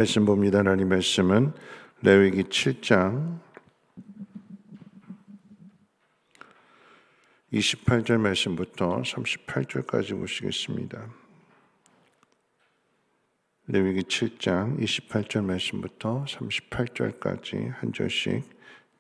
말씀 봅니다. 하나님 말씀은 레위기 7장 28절 말씀부터 38절까지 보시겠습니다. 레위기 7장 28절 말씀부터 38절까지 한 절씩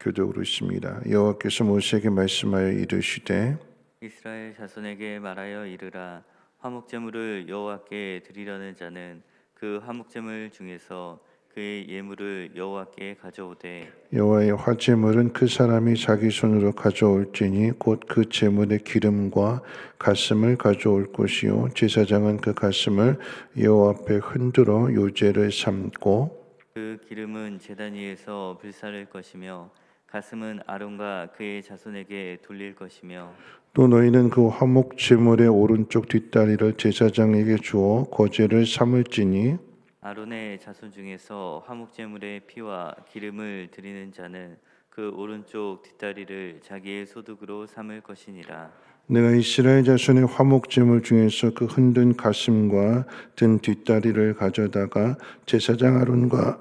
교독으로 있습니다. 여호와께서 모세에게 말씀하여 이르시되 이스라엘 자손에게 말하여 이르라. 화목제물을 여호와께 드리려는 자는 그 화목제물 중에서 그의 예물을 여호와께 가져오되 여호와의 화제물은 그 사람이 자기 손으로 가져올지니 곧 그 제물의 기름과 가슴을 가져올 것이요 제사장은 그 가슴을 여호와 앞에 흔들어 요제를 삼고 그 기름은 제단 위에서 불사를 것이며 가슴은 아론과 그의 자손에게 돌릴 것이며 또 너희는 그 화목 제물의 오른쪽 뒷다리를 제사장에게 주어 거제를 삼을지니 아론의 자손 중에서 화목제물의 피와 기름을 드리는 자는 그 오른쪽 뒷다리를 자기의 소득으로 삼을 것이니라. 내가 이스라엘 자손의 화목 제물 중에서 그 흔든 가슴과 든 뒷다리를 가져다가 제사장 아론과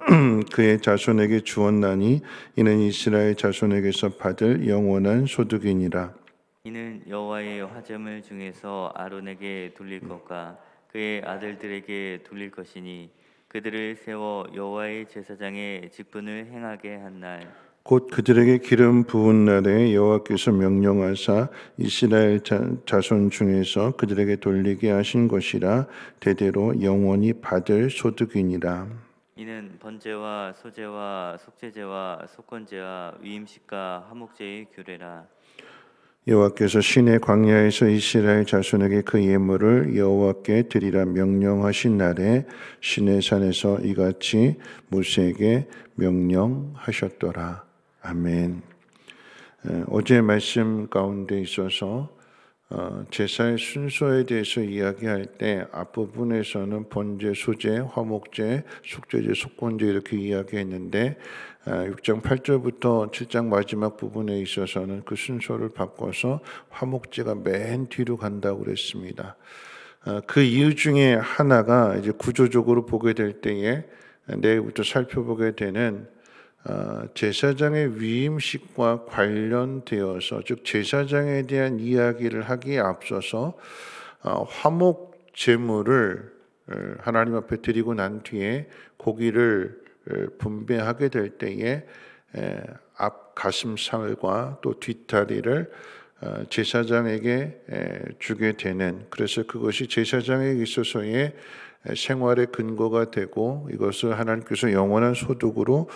그의 자손에게 주었나니 이는 이스라엘 자손에게서 받을 영원한 소득이니라. 이는 여호와의 화제물 중에서 아론에게 돌릴 것과 그의 아들들에게 돌릴 것이니 그들을 세워 여호와의 제사장의 직분을 행하게 한 날 곧 그들에게 기름 부은 날에 여호와께서 명령하사 이스라엘 자손 중에서 그들에게 돌리게 하신 것이라 대대로 영원히 받을 소득이니라. 이는 번제와 소제와 속죄제와 속건제와 위임식과 화목제의 규례라. 여호와께서 시내 광야에서 이스라엘 자손에게 그 예물을 여호와께 드리라 명령하신 날에 시내 산에서 이같이 모세에게 명령하셨더라. 아멘. 어제 말씀 가운데 있어서 제사의 순서에 대해서 이야기할 때 앞부분에서는 번제, 소제, 화목제, 속죄제, 속건제 이렇게 이야기했는데 6장 8절부터 7장 마지막 부분에 있어서는 그 순서를 바꿔서 화목제가 맨 뒤로 간다고 그랬습니다. 그 이유 중에 하나가 이제 구조적으로 보게 될 때에 내일부터 살펴보게 되는 제사장의 위임식과 관련되어서 즉 제사장에 대한 이야기를 하기에 앞서서 화목 제물을 하나님 앞에 드리고 난 뒤에 고기를 분배하게 될 때에 앞 가슴살과 또 뒷다리를 제사장에게 주게 되는, 그래서 그것이 제사장에게 있어서의 생활의 근거가 되고 이것을 하나님께서 영원한 소득으로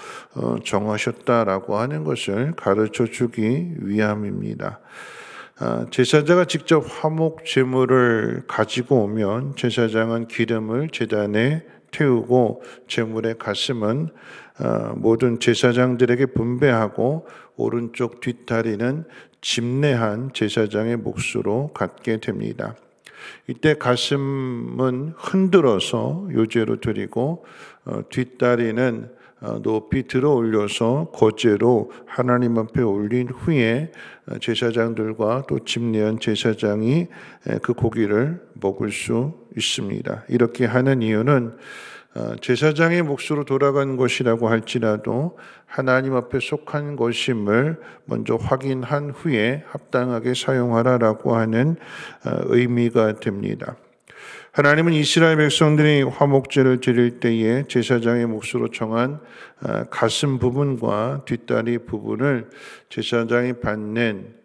정하셨다라고 하는 것을 가르쳐 주기 위함입니다. 제사장가 직접 화목 제물을 가지고 오면 제사장은 기름을 제단에 태우고 제물의 가슴은 모든 제사장들에게 분배하고 오른쪽 뒷다리는 집례한 제사장의 몫으로 갖게 됩니다. 이때 가슴은 흔들어서 요제로 드리고 뒷다리는 높이 들어 올려서 거제로 하나님 앞에 올린 후에 제사장들과 또 집례한 제사장이 그 고기를 먹을 수 있습니다. 이렇게 하는 이유는 제사장의 몫으로 돌아간 것이라고 할지라도 하나님 앞에 속한 것임을 먼저 확인한 후에 합당하게 사용하라라고 하는 의미가 됩니다. 하나님은 이스라엘 백성들이 화목제를 드릴 때에 제사장의 몫으로 정한 가슴 부분과 뒷다리 부분을 제사장이 받는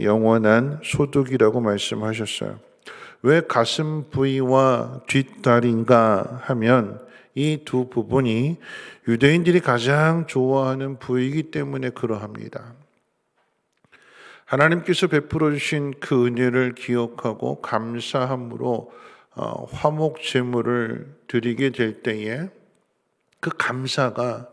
영원한 소득이라고 말씀하셨어요. 왜 가슴 부위와 뒷다리인가 하면 이 두 부분이 유대인들이 가장 좋아하는 부위이기 때문에 그러합니다. 하나님께서 베풀어 주신 그 은혜를 기억하고 감사함으로 화목 제물을 드리게 될 때에 그 감사가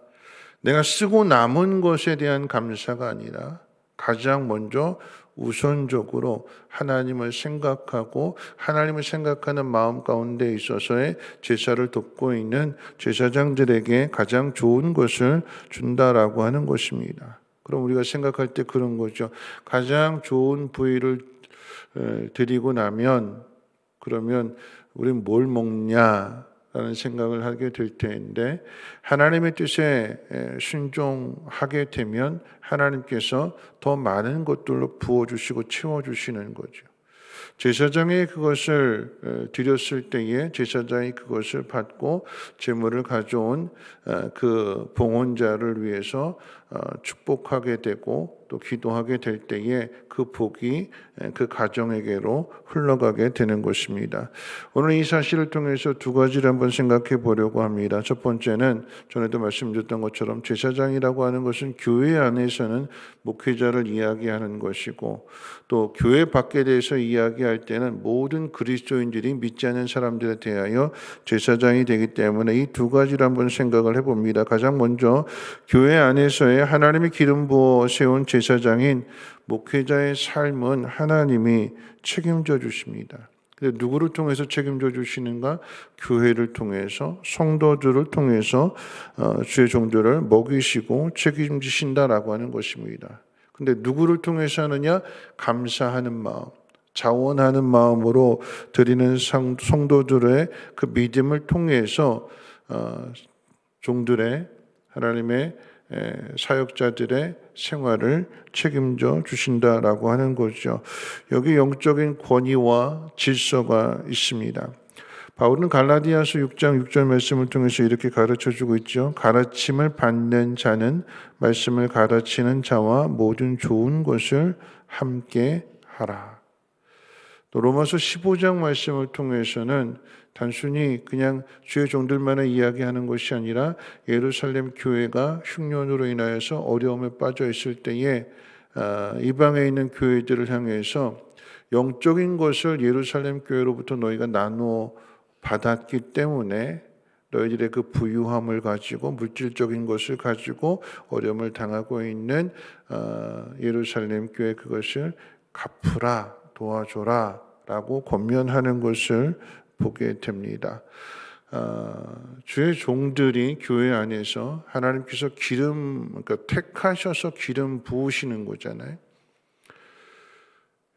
내가 쓰고 남은 것에 대한 감사가 아니라 가장 먼저 우선적으로 하나님을 생각하고 하나님을 생각하는 마음 가운데 있어서의 제사를 돕고 있는 제사장들에게 가장 좋은 것을 준다라고 하는 것입니다. 그럼 우리가 생각할 때 그런 거죠. 가장 좋은 부위를 드리고 나면 그러면 우린 뭘 먹냐? 라는 생각을 하게 될 텐데, 하나님의 뜻에 순종하게 되면 하나님께서 더 많은 것들로 부어주시고 채워주시는 거죠. 제사장이 그것을 드렸을 때에 제사장이 그것을 받고 제물을 가져온 그 봉헌자를 위해서 축복하게 되고 또 기도하게 될 때에 그 복이 그 가정에게로 흘러가게 되는 것입니다. 오늘 이 사실을 통해서 두 가지를 한번 생각해 보려고 합니다. 첫 번째는 전에도 말씀드렸던 것처럼 제사장이라고 하는 것은 교회 안에서는 목회자를 이야기하는 것이고, 또 교회 밖에 대해서 이야기할 때는 모든 그리스도인들이 믿지 않는 사람들에 대하여 제사장이 되기 때문에 이 두 가지를 한번 생각을 해봅니다. 가장 먼저 교회 안에서의 하나님이 기름 부어 세운 제사장인 목회자의 삶은 하나님이 책임져 주십니다. 근데 누구를 통해서 책임져 주시는가? 교회를 통해서, 성도들을 통해서 주의 종들을 먹이시고 책임지신다라고 하는 것입니다. 근데 누구를 통해서 하느냐? 감사하는 마음, 자원하는 마음으로 드리는 성도들의 그 믿음을 통해서 종들의, 하나님의 사역자들의 생활을 책임져 주신다라고 하는 거죠. 여기 영적인 권위와 질서가 있습니다. 바울은 갈라디아서 6장 6절 말씀을 통해서 이렇게 가르쳐주고 있죠. 가르침을 받는 자는 말씀을 가르치는 자와 모든 좋은 것을 함께 하라. 또 로마서 15장 말씀을 통해서는 단순히 그냥 주의 종들만의 이야기하는 것이 아니라 예루살렘 교회가 흉년으로 인하여서 어려움에 빠져 있을 때에 이방에 있는 교회들을 향해서 영적인 것을 예루살렘 교회로부터 너희가 나누어 받았기 때문에 너희들의 그 부유함을 가지고 물질적인 것을 가지고 어려움을 당하고 있는 예루살렘 교회 그것을 갚으라, 도와줘라 라고 권면하는 것을 보게 됩니다. 주의 종들이 교회 안에서 하나님께서 그러니까 택하셔서 기름 부으시는 거잖아요.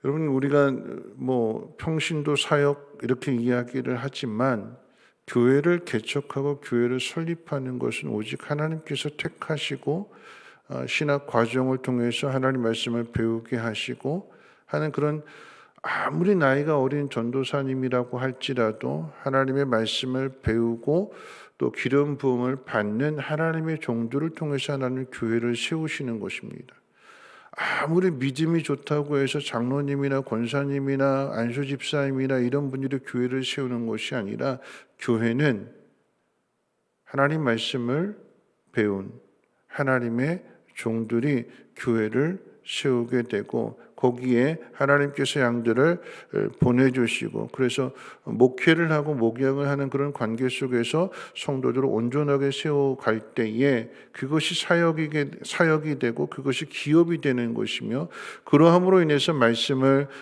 여러분, 우리가 뭐 평신도 사역 이렇게 이야기를 하지만 교회를 개척하고 교회를 설립하는 것은 오직 하나님께서 택하시고 신학 과정을 통해서 하나님 말씀을 배우게 하시고 하는 그런, 아무리 나이가 어린 전도사님이라고 할지라도 하나님의 말씀을 배우고 또 기름 부음을 받는 하나님의 종들을 통해서 하나님 교회를 세우시는 것입니다. 아무리 믿음이 좋다고 해서 장로님이나 권사님이나 안수 집사님이나 이런 분들이 교회를 세우는 것이 아니라, 교회는 하나님 말씀을 배운 하나님의 종들이 교회를 세우게 되고 거기에 하나님께서 양들을 보내주시고, 그래서 목회를 하고 목양을 하는 그런 관계 속에서 성도들을 온전하게 세워갈 때에 그것이 사역이 되고 그것이 기업이 되는 것이며, 그러함으로 인해서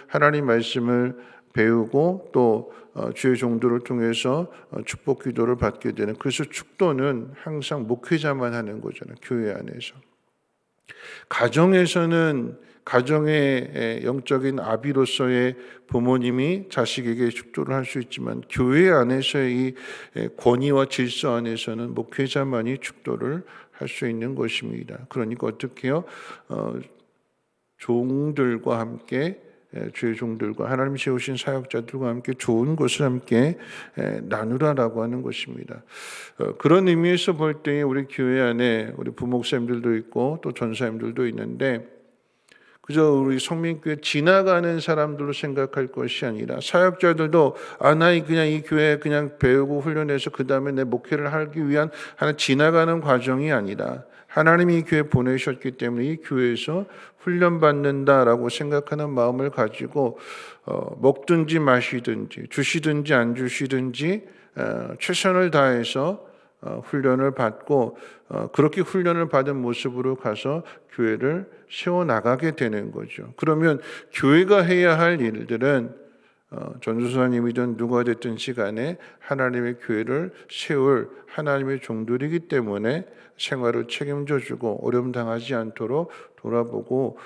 하나님 말씀을 배우고 또 주의 종들을 통해서 축복 기도를 받게 되는, 그래서 축도는 항상 목회자만 하는 거잖아요. 교회 안에서. 가정에서는 가정의 영적인 아비로서의 부모님이 자식에게 축도를 할 수 있지만, 교회 안에서의 이 권위와 질서 안에서는 목회자만이 축도를 할 수 있는 것입니다. 그러니까 어떻게 해요? 종들과 함께, 주의 종들과 하나님 세우신 사역자들과 함께 좋은 것을 함께 나누라라고 하는 것입니다. 그런 의미에서 볼 때에 우리 교회 안에 우리 부목사님들도 있고 또 전사님들도 있는데, 그저 우리 성민교회 지나가는 사람들로 생각할 것이 아니라, 사역자들도 나 그냥 이 교회에 그냥 배우고 훈련해서 그 다음에 내 목회를 하기 위한 하나 지나가는 과정이 아니라, 하나님이 이 교회에 보내셨기 때문에 이 교회에서 훈련받는다라고 생각하는 마음을 가지고 먹든지 마시든지 주시든지 안 주시든지 최선을 다해서 훈련을 받고 그렇게 훈련을 받은 모습으로 가서 교회를 세워나가게 되는 거죠. 그러면 교회가 해야 할 일들은 전도사님이든 누가 됐든 시간에 하나님의 교회를 세울 하나님의 종들이기 때문에 생활을 책임져 주고 어려움 당하지 않도록 돌아보고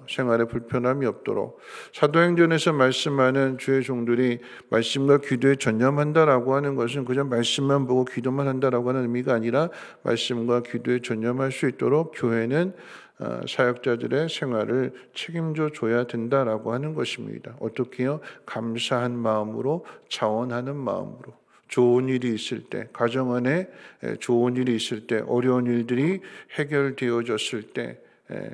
생활에 불편함이 없도록 사도행전에서 말씀하는 주의 종들이 말씀과 기도에 전념한다라고 하는 것은 그냥 말씀만 보고 기도만 한다라고 하는 의미가 아니라 말씀과 기도에 전념할 수 있도록 교회는 사역자들의 생활을 책임져 줘야 된다라고 하는 것입니다. 어떻게요? 감사한 마음으로, 자원하는 마음으로. 좋은 일이 있을 때, 가정 안에 좋은 일이 있을 때, 어려운 일들이 해결되어졌을 때,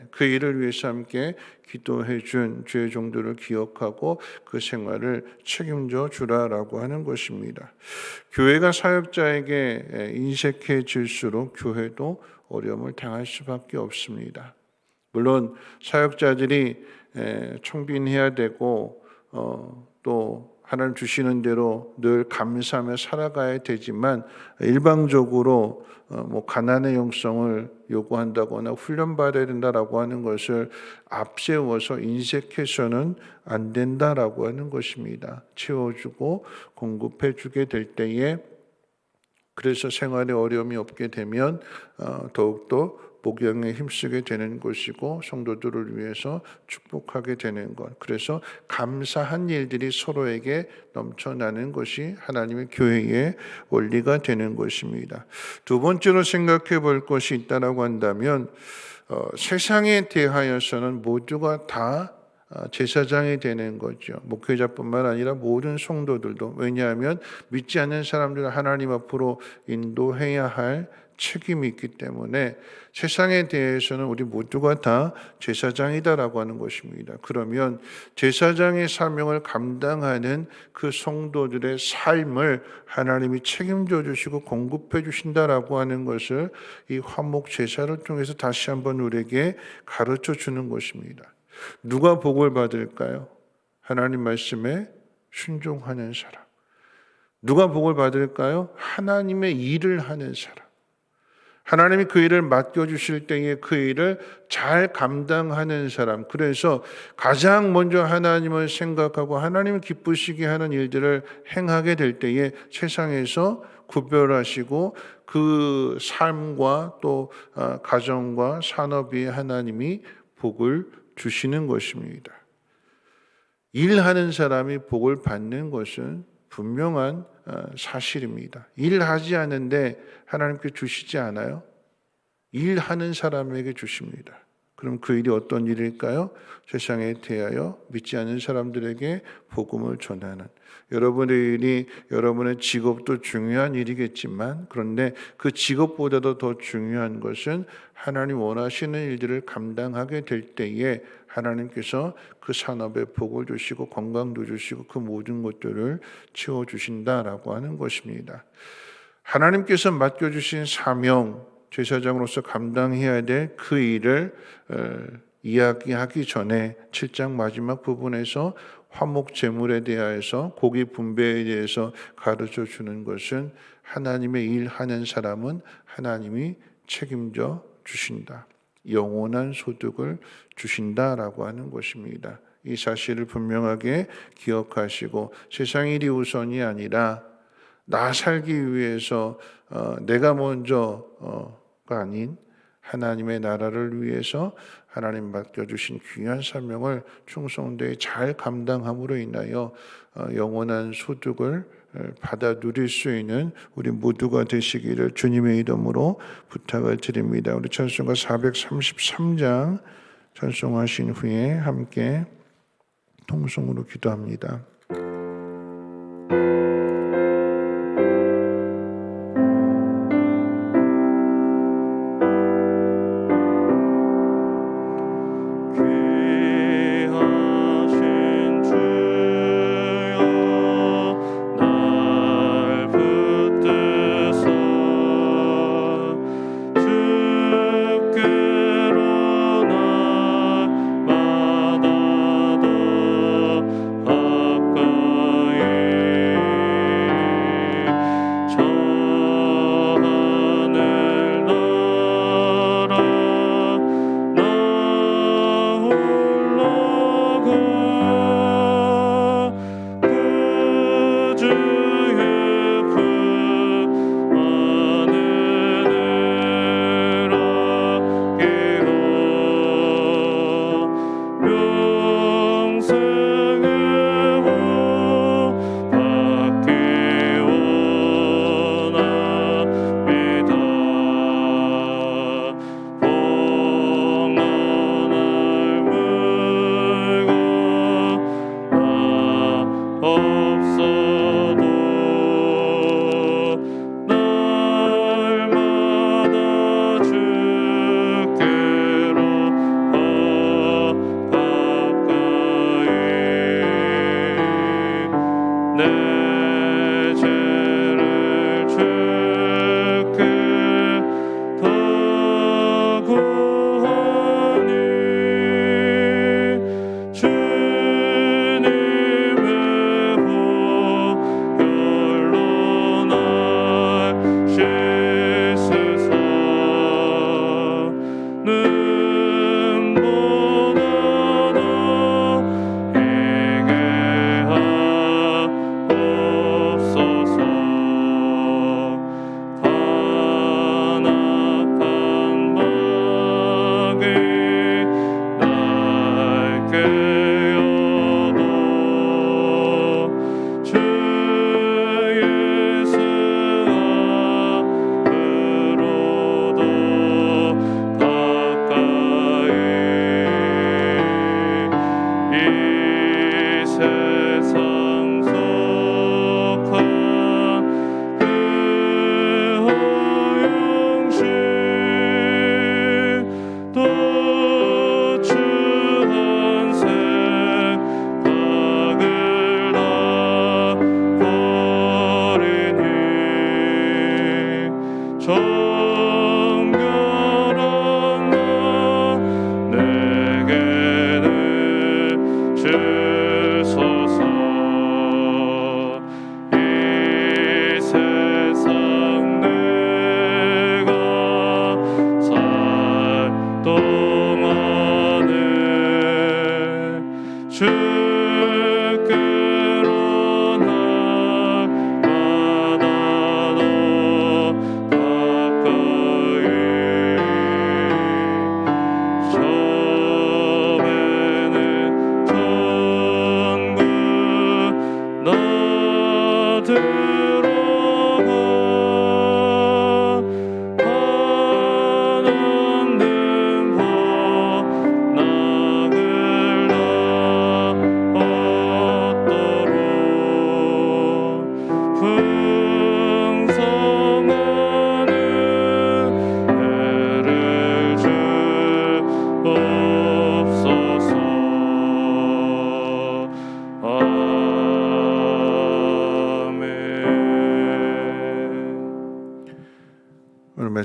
그 일을 위해서 함께 기도해 준 주의 종들을 기억하고 그 생활을 책임져 주라라고 하는 것입니다. 교회가 사역자에게 인색해질수록 교회도 어려움을 당할 수밖에 없습니다. 물론 사역자들이 청빈해야 되고 또 하나님 주시는 대로 늘 감사하며 살아가야 되지만 일방적으로 가난의 영성을 요구한다거나 훈련받아야 된다라고 하는 것을 앞세워서 인색해서는 안 된다라고 하는 것입니다. 채워주고 공급해주게 될 때에 그래서 생활에 어려움이 없게 되면 더욱더 복양에 힘쓰게 되는 것이고 성도들을 위해서 축복하게 되는 것. 그래서 감사한 일들이 서로에게 넘쳐나는 것이 하나님의 교회의 원리가 되는 것입니다. 두 번째로 생각해 볼 것이 있다라고 한다면 세상에 대하여서는 모두가 다 제사장이 되는 거죠. 목회자뿐만 아니라 모든 성도들도. 왜냐하면 믿지 않는 사람들을 하나님 앞으로 인도해야 할 책임이 있기 때문에 세상에 대해서는 우리 모두가 다 제사장이다라고 하는 것입니다. 그러면 제사장의 사명을 감당하는 그 성도들의 삶을 하나님이 책임져 주시고 공급해 주신다라고 하는 것을 이 화목 제사를 통해서 다시 한번 우리에게 가르쳐 주는 것입니다. 누가 복을 받을까요? 하나님 말씀에 순종하는 사람. 누가 복을 받을까요? 하나님의 일을 하는 사람. 하나님이 그 일을 맡겨주실 때에 그 일을 잘 감당하는 사람. 그래서 가장 먼저 하나님을 생각하고 하나님을 기쁘시게 하는 일들을 행하게 될 때에 세상에서 구별하시고 그 삶과 또 가정과 산업에 하나님이 복을 주시는 것입니다. 일하는 사람이 복을 받는 것은 분명한 사실입니다. 일하지 않는데 하나님께 주시지 않아요? 일하는 사람에게 주십니다. 그럼 그 일이 어떤 일일까요? 세상에 대하여 믿지 않는 사람들에게 복음을 전하는, 여러분의 일이 여러분의 직업도 중요한 일이겠지만 그런데 그 직업보다도 더 중요한 것은 하나님 원하시는 일들을 감당하게 될 때에 하나님께서 그 산업에 복을 주시고 건강도 주시고 그 모든 것들을 채워주신다라고 하는 것입니다. 하나님께서 맡겨주신 사명, 제사장으로서 감당해야 될 그 일을 이야기하기 전에 7장 마지막 부분에서 화목 제물에 대하여서 고기 분배에 대해서 가르쳐 주는 것은 하나님의 일하는 사람은 하나님이 책임져 주신다. 영원한 소득을 주신다라고 하는 것입니다. 이 사실을 분명하게 기억하시고 세상 일이 우선이 아니라 나 살기 위해서 내가 먼저가 아닌 하나님의 나라를 위해서 하나님 맡겨주신 귀한 사명을 충성되이 잘 감당함으로 인하여 영원한 소득을 받아 누릴 수 있는 우리 모두가 되시기를 주님의 이름으로 부탁을 드립니다. 우리 찬송가 433장 찬송하신 후에 함께 통성으로 기도합니다. 주께로 날마다 더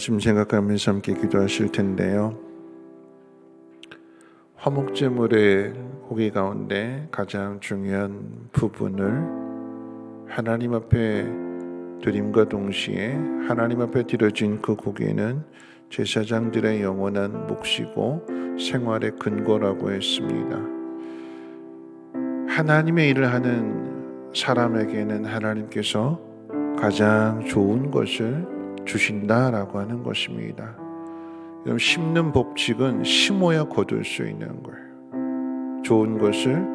말씀 생각하면서 함께 기도하실 텐데요. 화목제물의 고기 가운데 가장 중요한 부분을 하나님 앞에 드림과 동시에 하나님 앞에 드려진 그 고기는 제사장들의 영원한 몫이고 생활의 근거라고 했습니다. 하나님의 일을 하는 사람에게는 하나님께서 가장 좋은 것을 주신다라고 하는 것입니다. 그럼 심는 법칙은 심어야 거둘 수 있는 거예요. 좋은 것을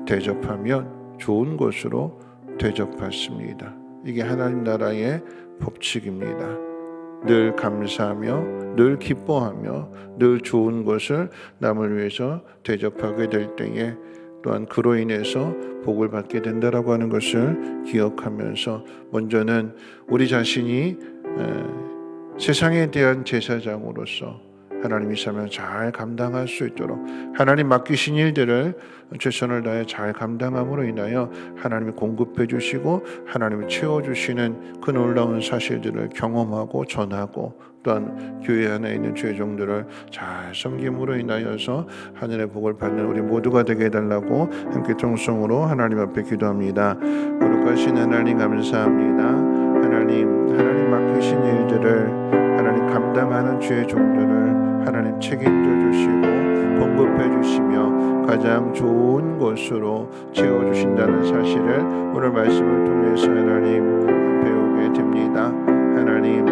대접하면 좋은 것으로 대접받습니다. 이게 하나님 나라의 법칙입니다. 늘 감사하며 늘 기뻐하며 늘 좋은 것을 남을 위해서 대접하게 될 때에 또한 그로 인해서 복을 받게 된다라고 하는 것을 기억하면서 먼저는 우리 자신이 세상에 대한 제사장으로서 하나님이 사명 잘 감당할 수 있도록 하나님 맡기신 일들을 최선을 다해 잘 감당함으로 인하여 하나님이 공급해 주시고 하나님이 채워주시는 그 놀라운 사실들을 경험하고 전하고 또한 교회 안에 있는 죄종들을 잘 섬김으로 인하여서 하늘의 복을 받는 우리 모두가 되게 해달라고 함께 통성으로 하나님 앞에 기도합니다. 거룩하신 하나님 감사합니다. 하나님 맡기신 일들을 하나님 감당하는 죄종들을 하나님 책임져 주시고 공급해 주시며 가장 좋은 것으로 채워주신다는 사실을 오늘 말씀을 통해서 하나님 배우게 됩니다. 하나님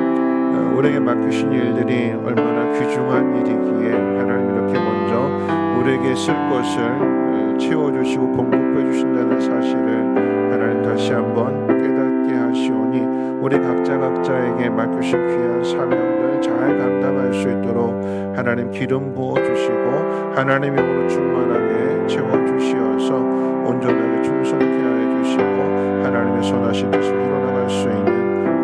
우리에게 맡기신 일들이 얼마나 귀중한 일이기에 하나님 이렇게 먼저 우리에게 쓸 것을 채워주시고 공급해 주신다는 사실을 하나님 다시 한번 깨닫게 하시오니 우리 각자에게 맡기신 귀한 사명들 잘 감당할 수 있도록 하나님 기름 부어주시고 하나님의 힘으로 충만하게 채워주시어서 온전하게 충성케 하여 주시고 하나님의 선하신 뜻을 이뤄나갈 수 있는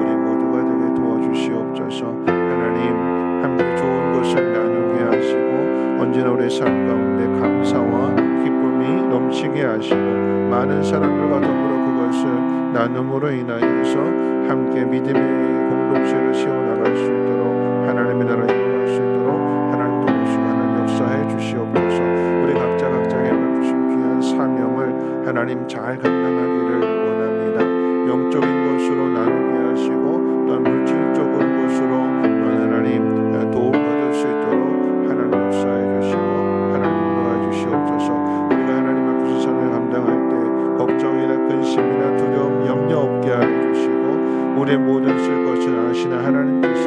우리 모두가 되게 도와주시옵소서. 하나님 함께 좋은 것을 나누게 하시고 언제나 우리의 삶 가운데 감사와 기쁨이 넘치게 하시고 많은 사람들과 더불어 그것을 나눔으로 인하여서 함께 믿음의 공동체를 세워나갈 수 있도록 하나님의 나라를 이루어갈 수 있도록 하나님 도우시고 하나님 역사해 주시옵소서. 우리 각자에게 맡기신 귀한 사명을 하나님 잘 감당하기를 원합니다. 영적인 것으로 나누게 하시고 또한 물질적인 것으로 하나님 도움받을 수 있도록 하나님 역사해 주시고 하나님 도와주시옵소서. 우리가 하나님 앞에서 삶을 감당할 때 걱정이나 근심이나 두려움 염려 없게 하여 주시고 우리의 모든 쓸 것을 아시는 하나님께서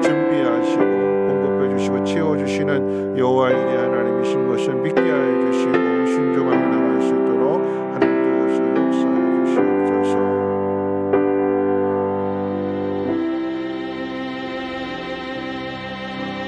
준비하시고 공급해 주시고 채워주시는 여호와 일의 하나님이신 것을 믿게 하여 주시고 순종하는